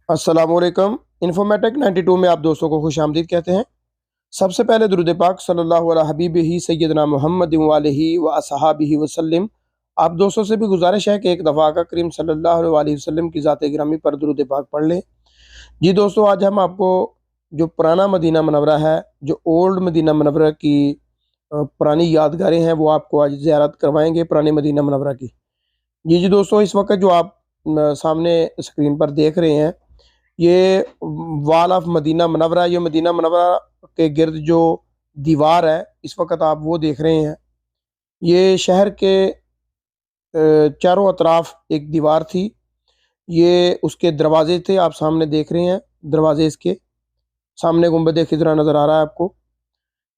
अस्सलामुअलैकुम। इन्फॉर्मेटिक 92 में आप दोस्तों को खुश आमदीद कहते हैं। सबसे पहले दुरूद पाक सल्लल्लाहु अला हबीबिही सय्यदना मुहम्मद व आलिहि व असहाबिही वसल्लम। आप दोस्तों से भी गुजारिश है कि एक दफ़ा आका करीम सल्लल्लाहु अलैहि वसल्लम की ज़ात गिरामी पर दुरूद पाक पढ़ लें। जी दोस्तों, आज हम आपको जो पुराना मदीना मनवरा है, जो ओल्ड मदीना मनवरा की पुरानी यादगारें हैं, वो आपको आज ज़ियारत करवाएंगे पुराने मदीना मनवरा की। जी दोस्तों, इस वक्त जो आप सामने स्क्रीन पर देख रहे हैं, ये वाल ऑफ मदीना मनवरा, ये मदीना मनवरा के गिर्द जो दीवार है, इस वक्त आप वो देख रहे हैं। ये शहर के चारों अतराफ एक दीवार थी। ये उसके दरवाजे थे, आप सामने देख रहे हैं। दरवाजे इसके सामने गुंबद खिज़रा नज़र आ रहा है आपको।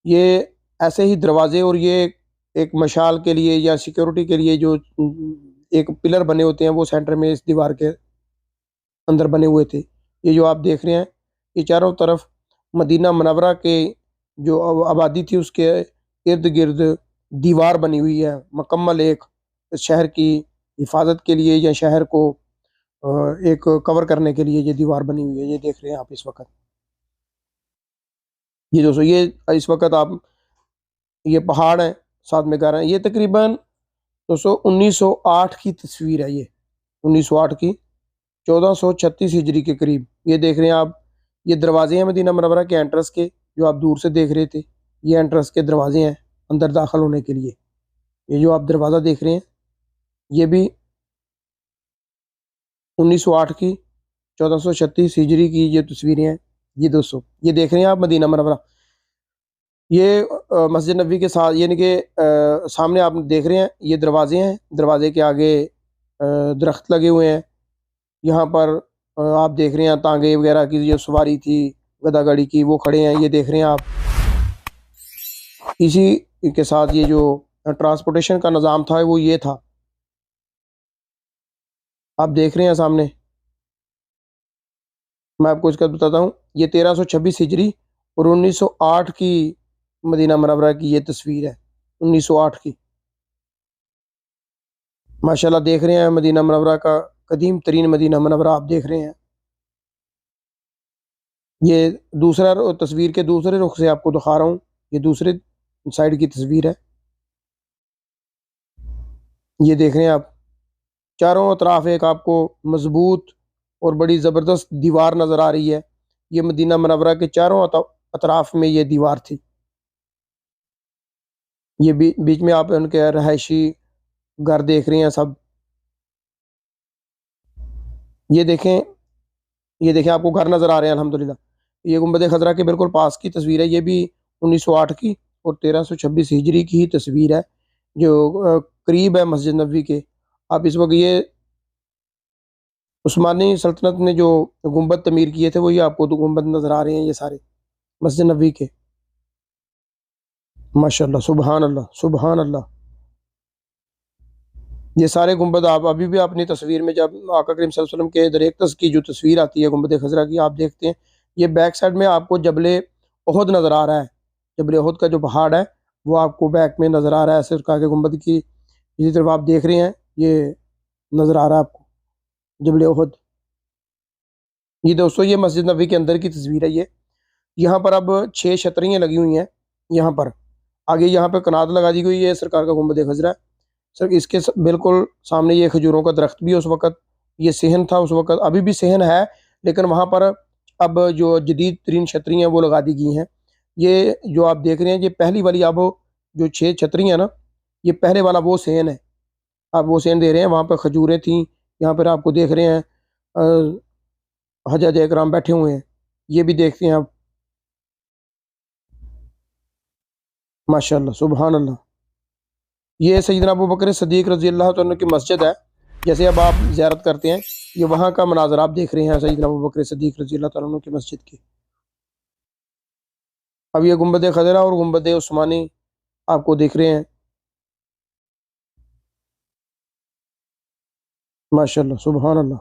ये ऐसे ही दरवाजे और ये एक मशाल के लिए या सिक्योरिटी के लिए जो एक पिलर बने होते हैं, वो सेंटर में इस दीवार के अंदर बने हुए थे। ये जो आप देख रहे हैं, ये चारों तरफ मदीना मनवरा के जो आबादी थी, उसके इर्द गिर्द दीवार बनी हुई है मुकम्मल, एक शहर की हिफाजत के लिए या शहर को एक कवर करने के लिए ये दीवार बनी हुई है। ये देख रहे हैं आप इस वक्त। ये दोस्तों, ये इस वक्त आप, ये पहाड़ है, साथ में घर है। ये तकरीबन दोस्तों 1908 की तस्वीर है। ये 1908 की 1436 हिजरी के करीब। ये देख रहे हैं आप, ये दरवाजे हैं मदीना मनवरा के एंट्रेंस के, जो आप दूर से देख रहे थे। ये एंट्रेंस के दरवाजे हैं अंदर दाखिल होने के लिए। ये जो आप दरवाज़ा देख रहे हैं, ये भी 1908 की 1436 हिजरी की ये तस्वीरें हैं। ये दोस्तों, ये देख रहे हैं आप मदीना मनवरा। ये मस्जिद नबी के साथ, यानी कि सामने आप देख रहे हैं, ये दरवाजे हैं। दरवाजे के आगे दरख्त लगे हुए हैं। यहाँ पर आप देख रहे हैं तांगे वगैरह की जो सवारी थी गधा गाड़ी की, वो खड़े हैं। ये देख रहे हैं आप, इसी के साथ ये जो ट्रांसपोर्टेशन का निज़ाम था, वो ये था। आप देख रहे हैं सामने। मैं आपको इसका बताता हूँ। ये 1326 हिजरी और 1908 की मदीना मनवरा की ये तस्वीर है, 1908 की। माशाल्लाह देख रहे हैं मदीना मनवरा का कदीम तरीन मदीना मनवरा आप देख रहे हैं। ये दूसरा तस्वीर के दूसरे रुख से आपको दिखा रहा हूँ। ये दूसरे साइड की तस्वीर है। ये देख रहे हैं आप, चारों अतराफ एक आपको मजबूत और बड़ी ज़बरदस्त दीवार नज़र आ रही है। ये मदीना मनवरा के चारों अतराफ में ये दीवार थी। ये बीच में आप उनके रहायशी घर देख रहे हैं सब। ये देखें, ये देखें, आपको घर नज़र आ रहे हैं अल्हम्दुलिल्लाह। ये गुंबद खजरा के बिल्कुल पास की तस्वीर है। ये भी 1908 की और 1326 हिजरी की ही तस्वीर है, जो करीब है मस्जिद नबवी के। आप इस वक्त ये उस्मानी सल्तनत ने जो गुंबद तमीर किए थे, वो ये आपको तो गुंबद नज़र आ रहे हैं, ये सारे मस्जिद नबवी के। माशाल्लाह, सुबहान अल्लाह, सुबहान अल्लाह। ये सारे गुंबद आप अभी भी अपनी तस्वीर में, जब आका करीम सल्लल्लाहु अलैहि वसल्लम के दर एक की जो तस्वीर आती है गुंबद खजरा की, आप देखते हैं, ये बैक साइड में आपको जबले ओहद नज़र आ रहा है। जबले ओहद का जो पहाड़ है, वो आपको बैक में नज़र आ रहा है। ऐसे उसका के गुंबद की इसी तरफ आप देख रहे हैं, ये नज़र आ रहा है आपको जबले ओहद। ये दोस्तों, ये मस्जिद नबी के अंदर की तस्वीर है। ये यहाँ पर अब 6 छतरियाँ लगी हुई हैं। यहाँ पर आगे यहाँ पे कनात लगा दी गई है। सरकार का गुंबद खजरा है। सर, इसके बिल्कुल सामने ये खजूरों का दरख्त भी है। उस वक़्त ये सहन था, उस वक़्त अभी भी सहन है, लेकिन वहाँ पर अब जो जदीद तरीन छतरियाँ हैं वो लगा दी गई हैं। ये जो आप देख रहे हैं, ये पहली वाली, अब जो 6 छतरियाँ हैं ना, ये पहले वाला वो सहन है। आप वो सहन दे रहे हैं, वहाँ पर खजूरें थीं। यहाँ पर आपको देख रहे हैं हज इकराम बैठे हुए हैं। ये भी देखते हैं आप। माशाल्लाह, सुबहान अल्लाह। ये सैयदना अबू बकर सदीक रज़ी अल्लाह तआला की मस्जिद है। जैसे अब आप ज़ियारत करते हैं, ये वहाँ का मनाज़र आप देख रहे हैं सैयदना अबू बकर सदीक रज़ी अल्लाह तआला की मस्जिद की। अब ये गुंबद खज़रा और गुंबद उस्मानी आपको दिख रहे हैं। माशाल्लाह, सुबहान अल्लाह,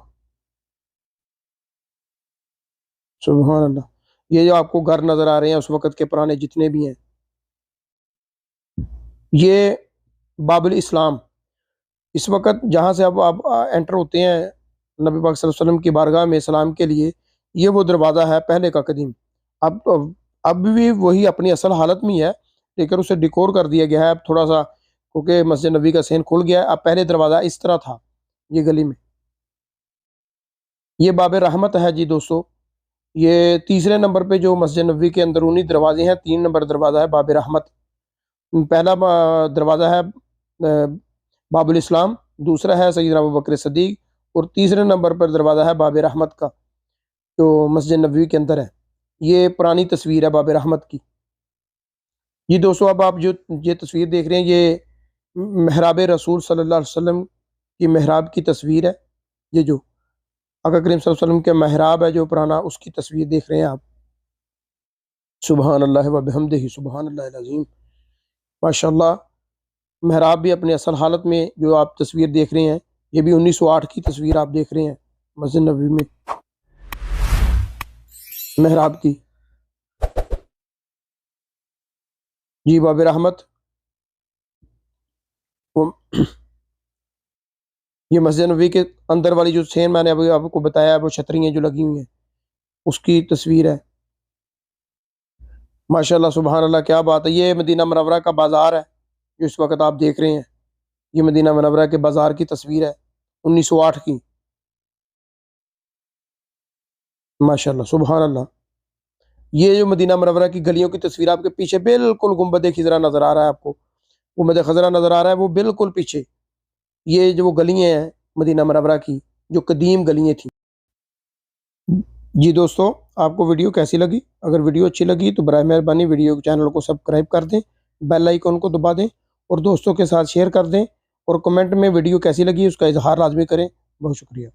सुबहान अल्लाह। ये जो आपको घर नज़र आ रहे हैं उस वक़्त के पुराने जितने भी हैं, ये बाबुल इस्लाम। इस वक़्त जहाँ से अब आप एंटर होते हैं, नबी पाक सल्लल्लाहु अलैहि वसल्लम की बारगाह में सलाम के लिए, ये वो दरवाज़ा है पहले का कदीम। अब तो अब भी वही अपनी असल हालत में ही है, लेकिन उसे डिकोर कर दिया गया है अब थोड़ा सा, क्योंकि मस्जिद नबी का सेन खुल गया है। अब पहले दरवाज़ा इस तरह था, ये गली में। ये बाब रहमत है जी दोस्तों। ये तीसरे नंबर पे जो मस्जिद नबी के अंदरूनी दरवाजे हैं, 3 नंबर दरवाज़ा है बाब रहमत। पहला दरवाज़ा है बाबुल इस्लाम, दूसरा है सैयदना अबू बकर सिद्दीक, और तीसरे नंबर पर दरवाज़ा है बाब रहमत का, जो मस्जिद नबवी के अंदर है। ये पुरानी तस्वीर है बाब रहमत की। ये दोस्तों अब आप जो ये तस्वीर देख रहे हैं, ये महराब रसूल सल्लल्लाहु अलैहि वसल्लम की महराब की तस्वीर है। ये जो आका करीम सल्लल्लाहु अलैहि वसल्लम के महराब है जो पुराना, उसकी तस्वीर देख रहे हैं आप। सुबहान अल्लाह व बिहम्दिही सुबहान अल्लाहिल अज़ीम। माशाअल्लाह, महराब भी अपने असल हालत में जो आप तस्वीर देख रहे हैं, ये भी 1908 की तस्वीर आप देख रहे हैं मस्जिद नबवी में महराब की। जी बाब रहमत, वो ये मस्जिद नबवी के अंदर वाली जो सेन मैंने अभी आपको बताया है, वो छतरियाँ जो लगी हुई हैं, उसकी तस्वीर है। माशाअल्लाह सुबहान अल्लाह, क्या बात है। ये मदीना मुनव्वरा का बाज़ार है जो इस वक्त आप देख रहे हैं। ये मदीना मुनव्वरा के बाज़ार की तस्वीर है 1908 की। माशाअल्लाह सुबहान अल्लाह। ये जो मदीना मुनव्वरा की गलियों की तस्वीर आपके पीछे बिल्कुल गुंबद खिज़रा नज़र आ रहा है आपको, गुंबद खज़रा नज़र आ रहा है, वो बिल्कुल पीछे ये जो गलियाँ हैं मदीना मुनव्वरा की, जो कदीम गलियाँ थी। जी दोस्तों, आपको वीडियो कैसी लगी? अगर वीडियो अच्छी लगी तो बराए मेहरबानी वीडियो चैनल को सब्सक्राइब कर दें, बेल आइकन को दबा दें और दोस्तों के साथ शेयर कर दें, और कमेंट में वीडियो कैसी लगी उसका इजहार लाजमी करें। बहुत शुक्रिया।